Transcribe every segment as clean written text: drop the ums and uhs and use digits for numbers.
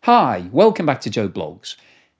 Hi, welcome back to Joe Blogs.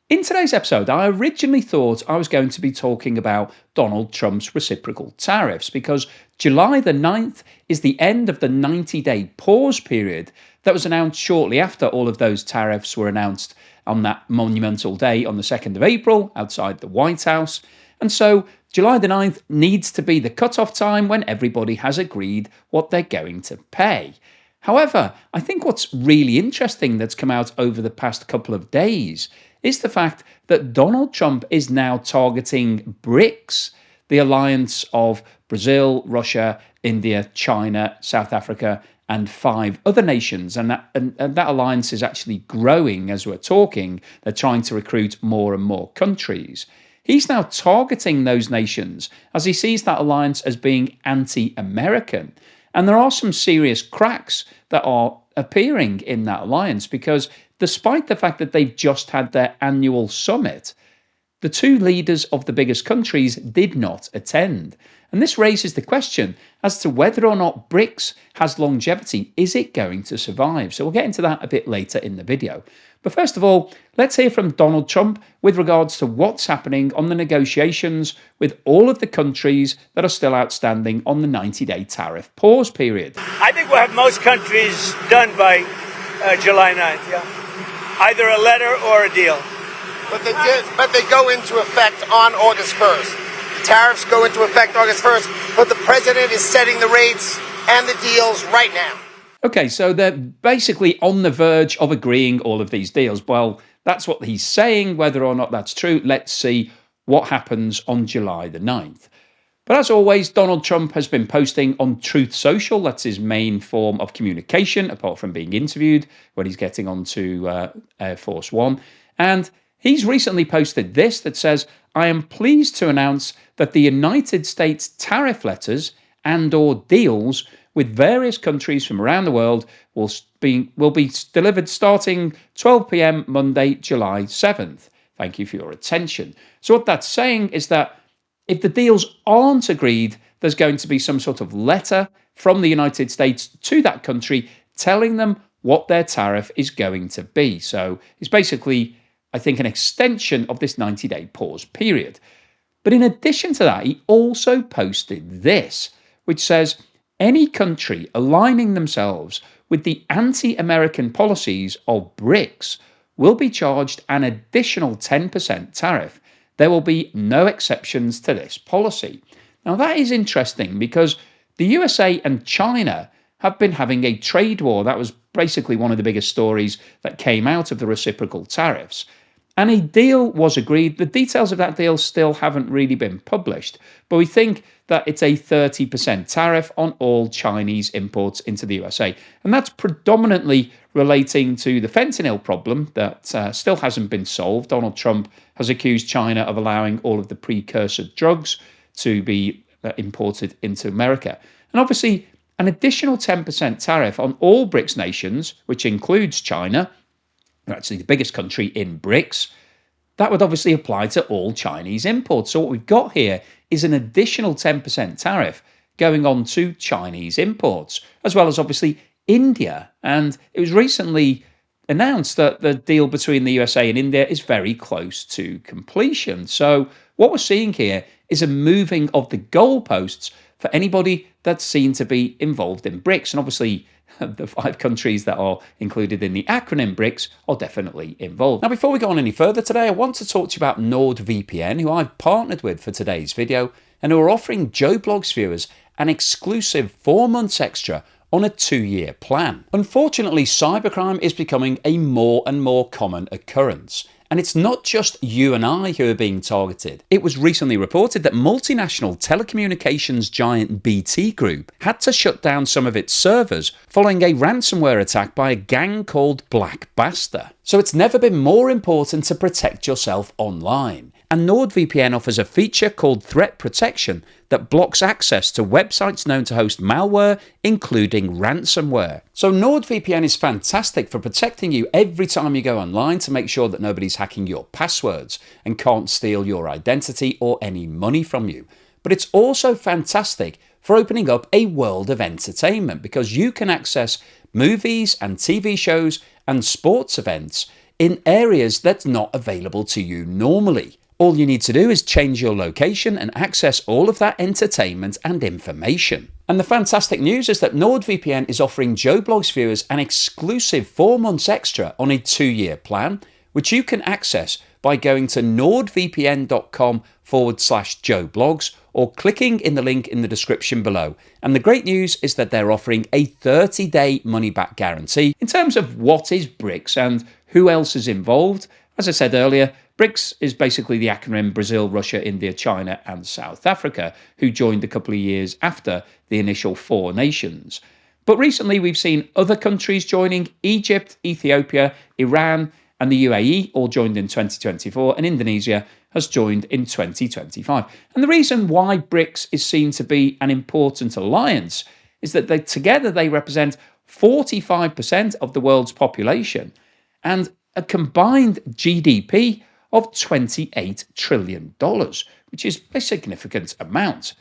In today's episode, I originally thought I was going to be talking about Donald Trump's reciprocal tariffs because July the 9th is the end of the 90-day pause period that was announced shortly after all of those tariffs were announced on that monumental day on the 2nd of April outside the White House. And so July the 9th needs to be the cutoff time when everybody has agreed what they're going to pay. However, I think what's really interesting that's come out over the past couple of days is the fact that Donald Trump is now targeting BRICS, the alliance of Brazil, Russia, India, China, South Africa, and 5 other nations. And that alliance is actually growing as we're talking. They're trying to recruit more and more countries. He's now targeting those nations as he sees that alliance as being anti-American. And there are some serious cracks that are appearing in that alliance because despite the fact that they've just had their annual summit, the 2 leaders of the biggest countries did not attend. And this raises the question as to whether or not BRICS has longevity. Is it going to survive? So we'll get into that a bit later in the video. But first of all, let's hear from Donald Trump with regards to what's happening on the negotiations with all of the countries that are still outstanding on the 90-day tariff pause period. I think we'll have most countries done by July 9th, yeah. Either a letter or a deal. But they go into effect on August 1st. The tariffs go into effect August 1st, but the president is setting the rates and the deals right now. Okay, so they're basically on the verge of agreeing all of these deals. Well, that's what he's saying. Whether or not that's true, let's see what happens on July the 9th. But as always, Donald Trump has been posting on Truth Social. That's his main form of communication, apart from being interviewed when he's getting onto Air Force One. And he's recently posted this that says, "I am pleased to announce that the United States tariff letters and/or deals with various countries from around the world will be delivered starting 12 p.m. Monday, July 7th. Thank you for your attention." So what that's saying is that if the deals aren't agreed, there's going to be some sort of letter from the United States to that country telling them what their tariff is going to be. So it's basically, I think, an extension of this 90-day pause period. But in addition to that, he also posted this, which says, "Any country aligning themselves with the anti-American policies of BRICS will be charged an additional 10% tariff. There will be no exceptions to this policy." Now that is interesting because the USA and China have been having a trade war. That was basically one of the biggest stories that came out of the reciprocal tariffs. And a deal was agreed. The details of that deal still haven't really been published, but we think that it's a 30% tariff on all Chinese imports into the USA. And that's predominantly relating to the fentanyl problem that still hasn't been solved. Donald Trump has accused China of allowing all of the precursor drugs to be imported into America. And obviously, an additional 10% tariff on all BRICS nations, which includes China, actually the biggest country in BRICS, that would obviously apply to all Chinese imports. So what we've got here is an additional 10% tariff going on to Chinese imports, as well as obviously India. And it was recently announced that the deal between the USA and India is very close to completion. So what we're seeing here is a moving of the goalposts for anybody that's seen to be involved in BRICS. And obviously, the 5 countries that are included in the acronym BRICS are definitely involved. Now, before we go on any further today, I want to talk to you about NordVPN, who I've partnered with for today's video, and who are offering Joe Blogs viewers an exclusive 4 months extra on a 2-year plan. Unfortunately, cybercrime is becoming a more and more common occurrence. And it's not just you and I who are being targeted. It was recently reported that multinational telecommunications giant BT Group had to shut down some of its servers following a ransomware attack by a gang called Black Basta. So it's never been more important to protect yourself online. And NordVPN offers a feature called Threat Protection that blocks access to websites known to host malware, including ransomware. So NordVPN is fantastic for protecting you every time you go online to make sure that nobody's hacking your passwords and can't steal your identity or any money from you. But it's also fantastic for opening up a world of entertainment because you can access movies and TV shows and sports events in areas that's not available to you normally. All you need to do is change your location and access all of that entertainment and information. And the fantastic news is that NordVPN is offering Joe Blogs viewers an exclusive 4 months extra on a 2-year plan, which you can access by going to nordvpn.com/Joe Blogs or clicking in the link in the description below. And the great news is that they're offering a 30-day money-back guarantee. In terms of what is BRICS and who else is involved, as I said earlier, BRICS is basically the acronym Brazil, Russia, India, China and South Africa, who joined a couple of years after the initial 4 nations. But recently we've seen other countries joining. Egypt, Ethiopia, Iran and the UAE all joined in 2024, and Indonesia has joined in 2025. And the reason why BRICS is seen to be an important alliance is that together they represent 45% of the world's population and a combined GDP of $28 trillion, which is a significant amount.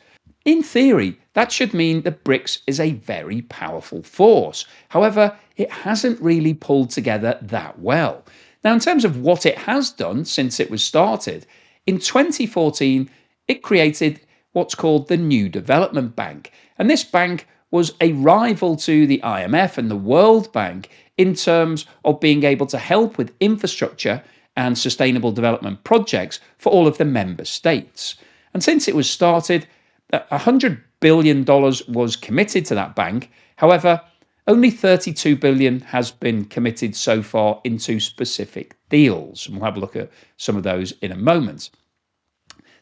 In theory, that should mean that BRICS is a very powerful force. However, it hasn't really pulled together that well. Now, in terms of what it has done since it was started, in 2014, it created what's called the New Development Bank. And this bank was a rival to the IMF and the World Bank in terms of being able to help with infrastructure and sustainable development projects for all of the member states. And since it was started, $100 billion was committed to that bank. However, only $32 billion has been committed so far into specific deals. And we'll have a look at some of those in a moment.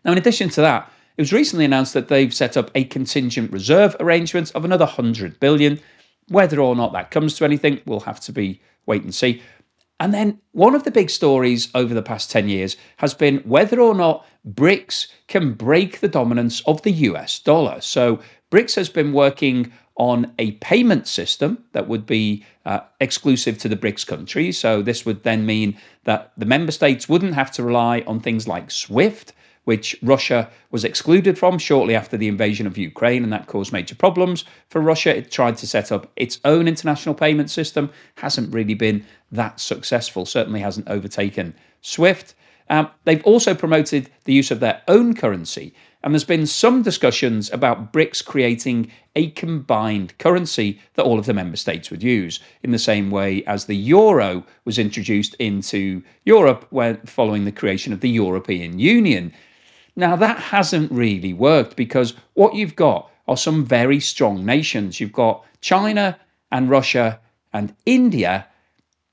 Now, in addition to that, it was recently announced that they've set up a contingent reserve arrangement of another $100 billion. Whether or not that comes to anything, we'll have to wait and see. And then one of the big stories over the past 10 years has been whether or not BRICS can break the dominance of the US dollar. So BRICS has been working on a payment system that would be exclusive to the BRICS countries. So this would then mean that the member states wouldn't have to rely on things like SWIFT, which Russia was excluded from shortly after the invasion of Ukraine, and that caused major problems for Russia. It tried to set up its own international payment system, hasn't really been that successful, certainly hasn't overtaken SWIFT. They've also promoted the use of their own currency, and there's been some discussions about BRICS creating a combined currency that all of the member states would use, in the same way as the euro was introduced into Europe following the creation of the European Union. Now, that hasn't really worked because what you've got are some very strong nations. You've got China and Russia and India,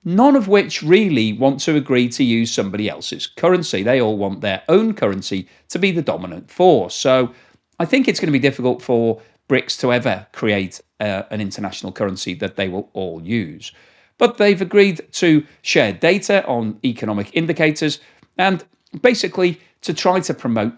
none of which really want to agree to use somebody else's currency. They all want their own currency to be the dominant force. So I think it's going to be difficult for BRICS to ever create an international currency that they will all use. But they've agreed to share data on economic indicators and basically to try to promote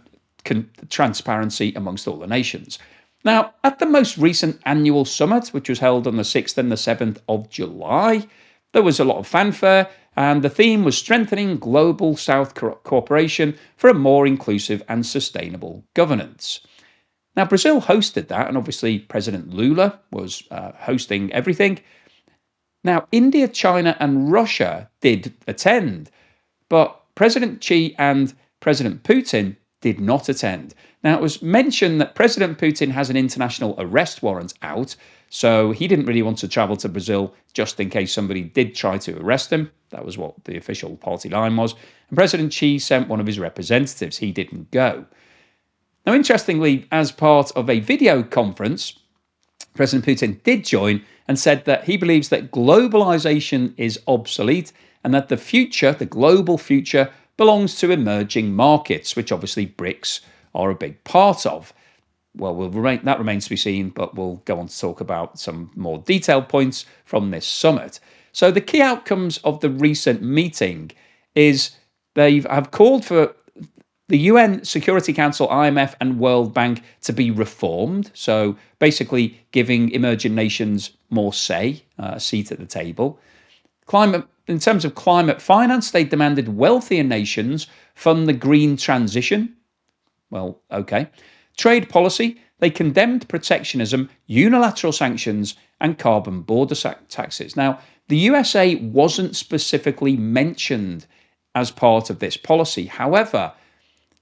transparency amongst all the nations. Now, at the most recent annual summit, which was held on the 6th and the 7th of July, there was a lot of fanfare, and the theme was strengthening global South cooperation for a more inclusive and sustainable governance. Now, Brazil hosted that, and obviously President Lula was hosting everything. Now, India, China, and Russia did attend, but President Xi and President Putin did not attend. Now, it was mentioned that President Putin has an international arrest warrant out, so he didn't really want to travel to Brazil just in case somebody did try to arrest him. That was what the official party line was. And President Xi sent one of his representatives. He didn't go. Now, interestingly, as part of a video conference, President Putin did join and said that he believes that globalization is obsolete and that the future, the global future, belongs to emerging markets, which obviously BRICS are a big part of. Well, that remains to be seen, but we'll go on to talk about some more detailed points from this summit. So the key outcomes of the recent meeting is they have called for the UN Security Council, IMF and World Bank to be reformed. So basically giving emerging nations more say, a seat at the table. In terms of climate finance, they demanded wealthier nations fund the green transition. Well, okay. Trade policy, they condemned protectionism, unilateral sanctions, and carbon border taxes. Now, The USA wasn't specifically mentioned as part of this policy. However,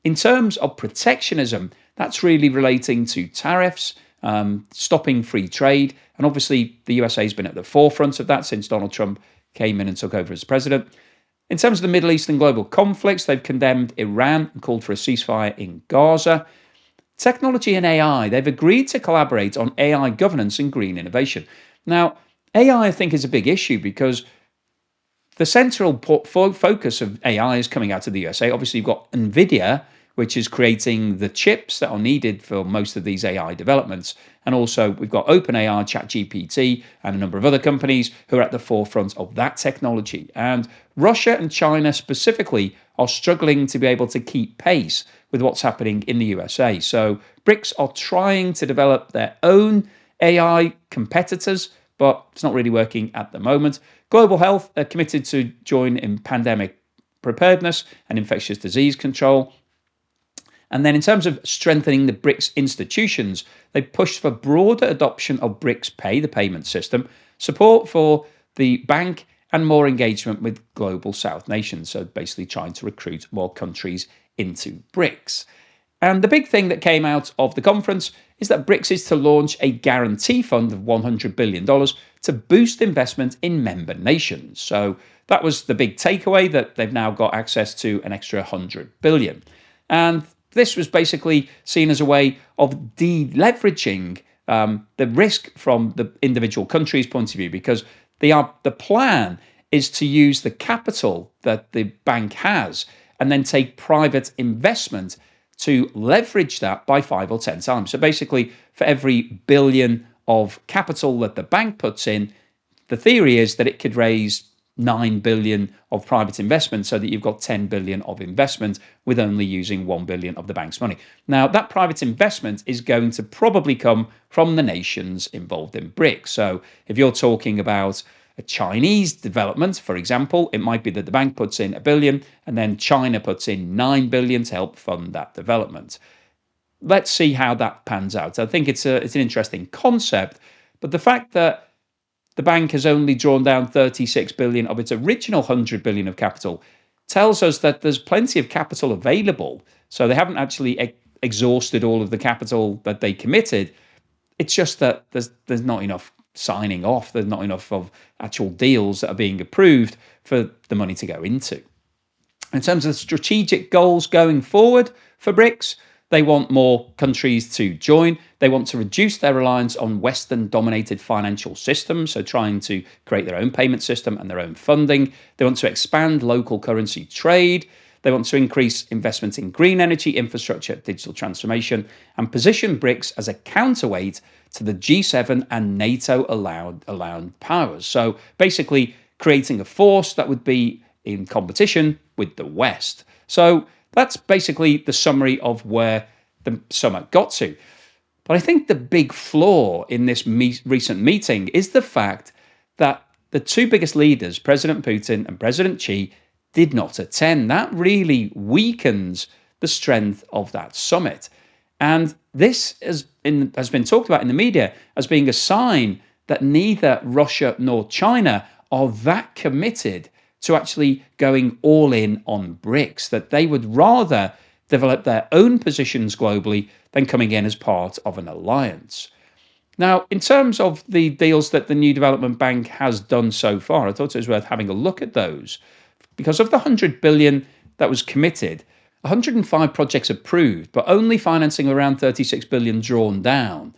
in terms of protectionism, that's really relating to tariffs, stopping free trade. And obviously, the USA has been at the forefront of that since Donald Trump came in and took over as president. In terms of the Middle East and global conflicts, they've condemned Iran and called for a ceasefire in Gaza. Technology and AI, they've agreed to collaborate on AI governance and green innovation. Now, AI, I think, is a big issue because the central focus of AI is coming out of the USA. Obviously, you've got NVIDIA, which is creating the chips that are needed for most of these AI developments. And also, we've got OpenAI, ChatGPT, and a number of other companies who are at the forefront of that technology. And Russia and China specifically are struggling to be able to keep pace with what's happening in the USA. So BRICS are trying to develop their own AI competitors, but it's not really working at the moment. Global Health are committed to join in pandemic preparedness and infectious disease control. And then in terms of strengthening the BRICS institutions, they pushed for broader adoption of BRICS Pay, the payment system, support for the bank, and more engagement with global South nations. So basically trying to recruit more countries into BRICS. And the big thing that came out of the conference is that BRICS is to launch a guarantee fund of $100 billion to boost investment in member nations. So that was the big takeaway, that they've now got access to an extra $100 billion. And this was basically seen as a way of deleveraging the risk from the individual country's point of view, because the plan is to use the capital that the bank has and then take private investment to leverage that by 5 or 10 times. So basically, for every billion of capital that the bank puts in, the theory is that it could raise 9 billion of private investment, so that you've got 10 billion of investment with only using 1 billion of the bank's money. Now, that private investment is going to probably come from the nations involved in BRICS. So if you're talking about a Chinese development, for example, it might be that the bank puts in $1 billion and then China puts in $9 billion to help fund that development. Let's see how that pans out. I think it's an interesting concept, but the fact that the bank has only drawn down 36 billion of its original 100 billion of capital tells us that there's plenty of capital available. So they haven't actually exhausted all of the capital that they committed. It's just that there's not enough signing off. There's not enough of actual deals that are being approved for the money to go into. In terms of strategic goals going forward for BRICS, they want more countries to join. They want to reduce their reliance on Western-dominated financial systems, so trying to create their own payment system and their own funding. They want to expand local currency trade. They want to increase investment in green energy, infrastructure, digital transformation, and position BRICS as a counterweight to the G7 and NATO allowed powers. So basically creating a force that would be in competition with the West. So that's basically the summary of where the summit got to. But I think the big flaw in this recent meeting is the fact that the two biggest leaders, President Putin and President Xi, did not attend. That really weakens the strength of that summit. And this has been talked about in the media as being a sign that neither Russia nor China are that committed to actually going all in on BRICS, that they would rather develop their own positions globally than coming in as part of an alliance. Now, in terms of the deals that the New Development Bank has done so far, I thought it was worth having a look at those. Because of the 100 billion that was committed, 105 projects approved, but only financing around 36 billion drawn down,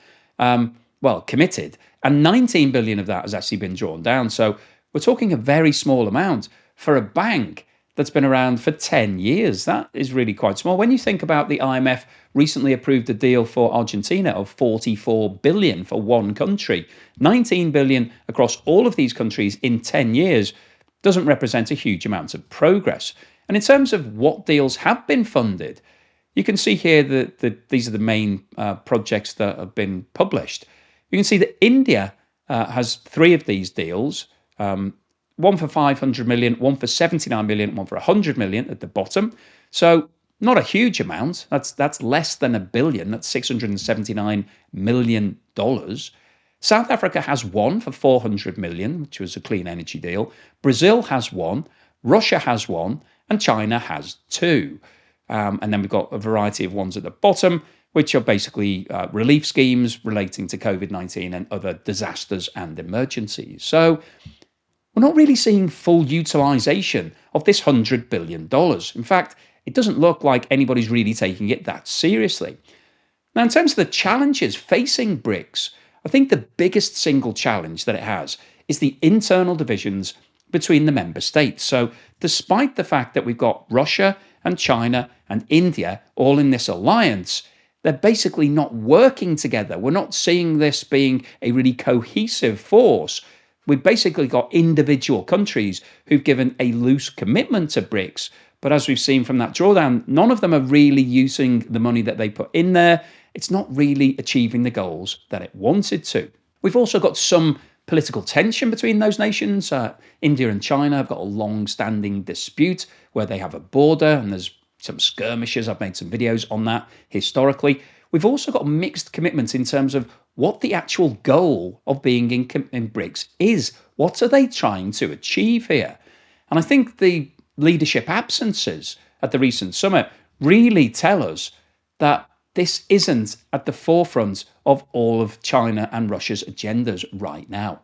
committed, and 19 billion of that has actually been drawn down. So we're talking a very small amount for a bank that's been around for 10 years. That is really quite small. When you think about the IMF recently approved a deal for Argentina of 44 billion for one country, 19 billion across all of these countries in 10 years doesn't represent a huge amount of progress. And in terms of what deals have been funded, you can see here that these are the main projects that have been published. You can see that India has 3 of these deals, one for 500 million, one for 79 million, one for 100 million at the bottom. So not a huge amount. That's less than $1 billion. That's $679 million. South Africa has one for 400 million, which was a clean energy deal. Brazil has one, Russia has one, and China has two. And then we've got a variety of ones at the bottom, which are basically relief schemes relating to COVID-19 and other disasters and emergencies. So we're not really seeing full utilization of this $100 billion. In fact, it doesn't look like anybody's really taking it that seriously. Now, in terms of the challenges facing BRICS, I think the biggest single challenge that it has is the internal divisions between the member states. So, despite the fact that we've got Russia and China and India all in this alliance, they're basically not working together. We're not seeing this being a really cohesive force. We've basically got individual countries who've given a loose commitment to BRICS. But as we've seen from that drawdown, none of them are really using the money that they put in there. It's not really achieving the goals that it wanted to. We've also got some political tension between those nations. India and China have got a long-standing dispute where they have a border, and there's some skirmishes. I've made some videos on that historically. We've also got mixed commitments in terms of what the actual goal of being in BRICS is. What are they trying to achieve here? And I think the leadership absences at the recent summit really tell us that this isn't at the forefront of all of China and Russia's agendas right now.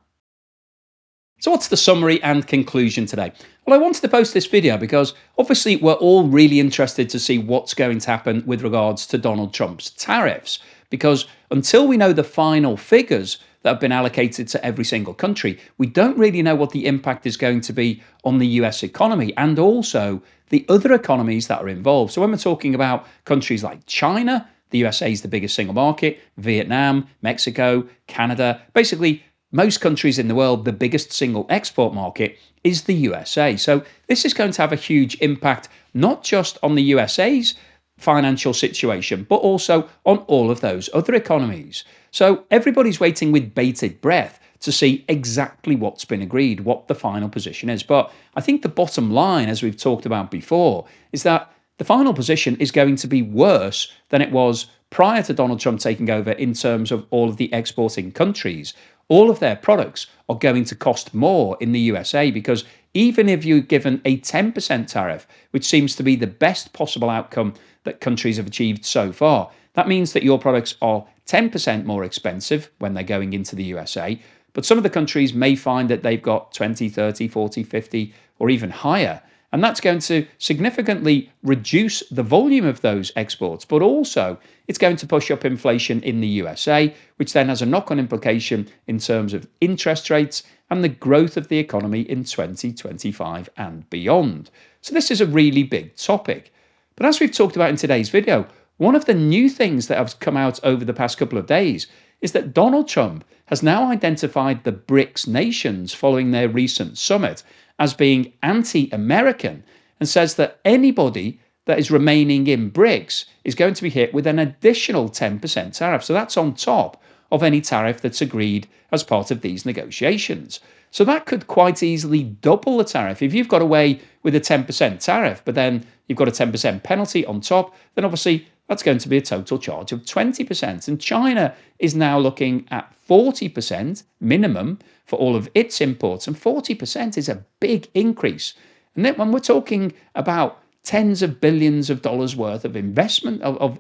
So what's the summary and conclusion today? Well, I wanted to post this video because obviously we're all really interested to see what's going to happen with regards to Donald Trump's tariffs, because until we know the final figures that have been allocated to every single country, we don't really know what the impact is going to be on the US economy and also the other economies that are involved. So when we're talking about countries like China, the USA is the biggest single market, Vietnam, Mexico, Canada, basically most countries in the world, the biggest single export market is the USA. So this is going to have a huge impact, not just on the USA's financial situation, but also on all of those other economies. So everybody's waiting with bated breath to see exactly what's been agreed, what the final position is. But I think the bottom line, as we've talked about before, is that the final position is going to be worse than it was prior to Donald Trump taking over in terms of all of the exporting countries. All of their products are going to cost more in the USA because even if you're given a 10% tariff, which seems to be the best possible outcome that countries have achieved so far, that means that your products are 10% more expensive when they're going into the USA. But some of the countries may find that they've got 20, 30, 40, 50, or even higher. And that's going to significantly reduce the volume of those exports, but also it's going to push up inflation in the USA, which then has a knock-on implication in terms of interest rates and the growth of the economy in 2025 and beyond. So this is a really big topic. But as we've talked about in today's video, one of the new things that have come out over the past couple of days is that Donald Trump has now identified the BRICS nations following their recent summit as being anti-American and says that anybody that is remaining in BRICS is going to be hit with an additional 10% tariff. So that's on top of any tariff that's agreed as part of these negotiations. So that could quite easily double the tariff. If you've got away with a 10% tariff, but then you've got a 10% penalty on top, then obviously that's going to be a total charge of 20%. And China is now looking at 40% minimum for all of its imports. And 40% is a big increase. And then when we're talking about tens of billions of dollars worth of investment of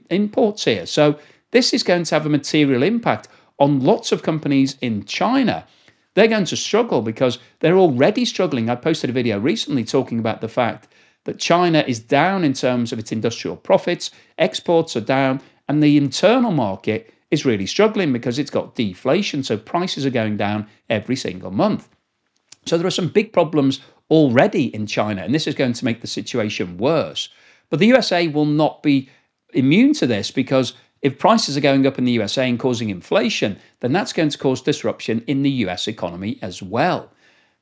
imports here. So this is going to have a material impact on lots of companies in China. They're going to struggle because they're already struggling. I posted a video recently talking about the fact that China is down in terms of its industrial profits, exports are down, and the internal market is really struggling because it's got deflation, so prices are going down every single month. So there are some big problems already in China, and this is going to make the situation worse. But the USA will not be immune to this because if prices are going up in the USA and causing inflation, then that's going to cause disruption in the US economy as well.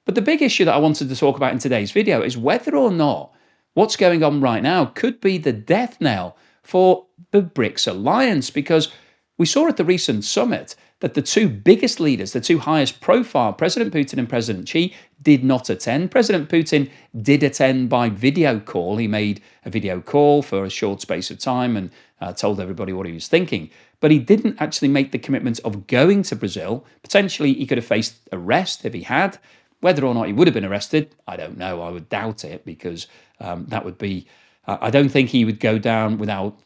But the big issue that I wanted to talk about in today's video is whether or not what's going on right now could be the death knell for the BRICS alliance, because we saw at the recent summit that the two biggest leaders, the two highest profile, President Putin and President Xi, did not attend. President Putin did attend by video call. He made a video call for a short space of time and told everybody what he was thinking. But he didn't actually make the commitment of going to Brazil. Potentially, he could have faced arrest if he had. Whether or not he would have been arrested, I don't know. I would doubt it, because that would be. I don't think he would go down without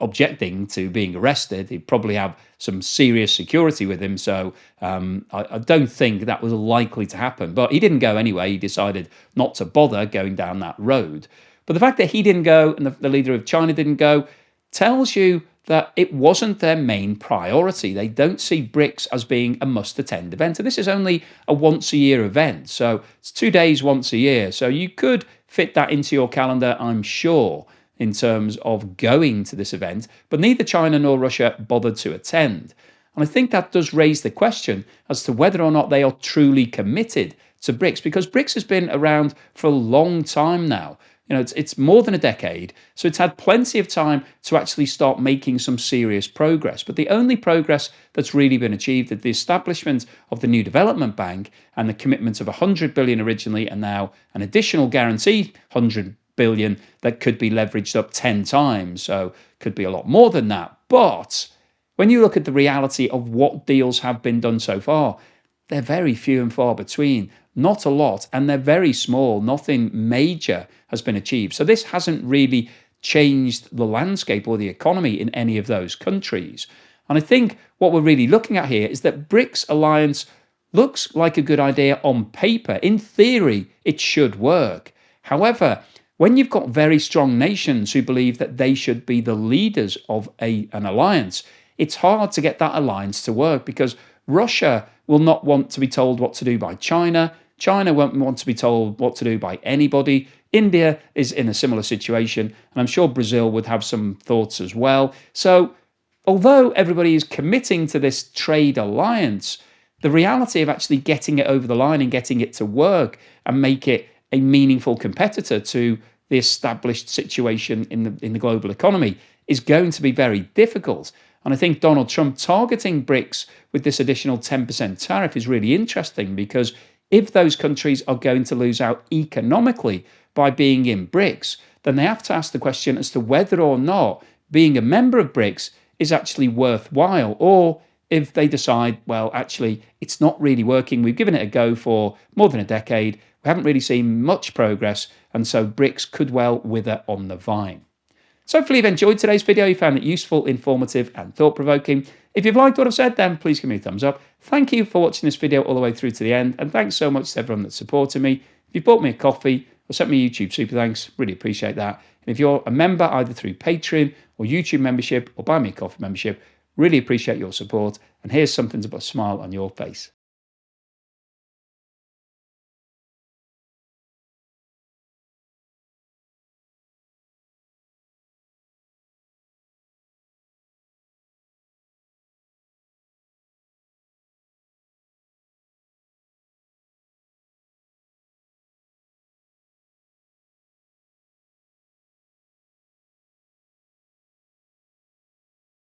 objecting to being arrested. He'd probably have some serious security with him. So I don't think that was likely to happen. But he didn't go anyway. He decided not to bother going down that road. But the fact that he didn't go and the leader of China didn't go tells you that it wasn't their main priority. They don't see BRICS as being a must-attend event. And this is only a once-a-year event. So it's 2 days once a year. So you could fit that into your calendar, I'm sure, in terms of going to this event. But neither China nor Russia bothered to attend. And I think that does raise the question as to whether or not they are truly committed to BRICS, because BRICS has been around for a long time now. It's more than a decade, so it's had plenty of time to actually start making some serious progress. But the only progress that's really been achieved is the establishment of the new development bank and the commitment of 100 billion originally, and now an additional guaranteed 100 billion that could be leveraged up 10 times. So could be a lot more than that. But when you look at the reality of what deals have been done so far, they're very few and far between. Not a lot, and they're very small. Nothing major has been achieved. So this hasn't really changed the landscape or the economy in any of those countries. And I think what we're really looking at here is that BRICS alliance looks like a good idea on paper. In theory, it should work. However, when you've got very strong nations who believe that they should be the leaders of an alliance, it's hard to get that alliance to work, because Russia will not want to be told what to do by China. China won't want to be told what to do by anybody. India is in a similar situation, and I'm sure Brazil would have some thoughts as well. So although everybody is committing to this trade alliance, the reality of actually getting it over the line and getting it to work and make it a meaningful competitor to the established situation in the global economy is going to be very difficult. And I think Donald Trump targeting BRICS with this additional 10% tariff is really interesting, because if those countries are going to lose out economically by being in BRICS, then they have to ask the question as to whether or not being a member of BRICS is actually worthwhile, or if they decide, well, actually, it's not really working. We've given it a go for more than a decade. We haven't really seen much progress, and so BRICS could well wither on the vine. So hopefully you've enjoyed today's video, you found it useful, informative and thought-provoking. If you've liked what I've said, then please give me a thumbs up. Thank you for watching this video all the way through to the end, and thanks so much to everyone that's supported me. If you bought me a coffee or sent me a YouTube super thanks, really appreciate that. And if you're a member either through Patreon or YouTube membership or Buy Me a Coffee membership, really appreciate your support, and here's something to put a smile on your face.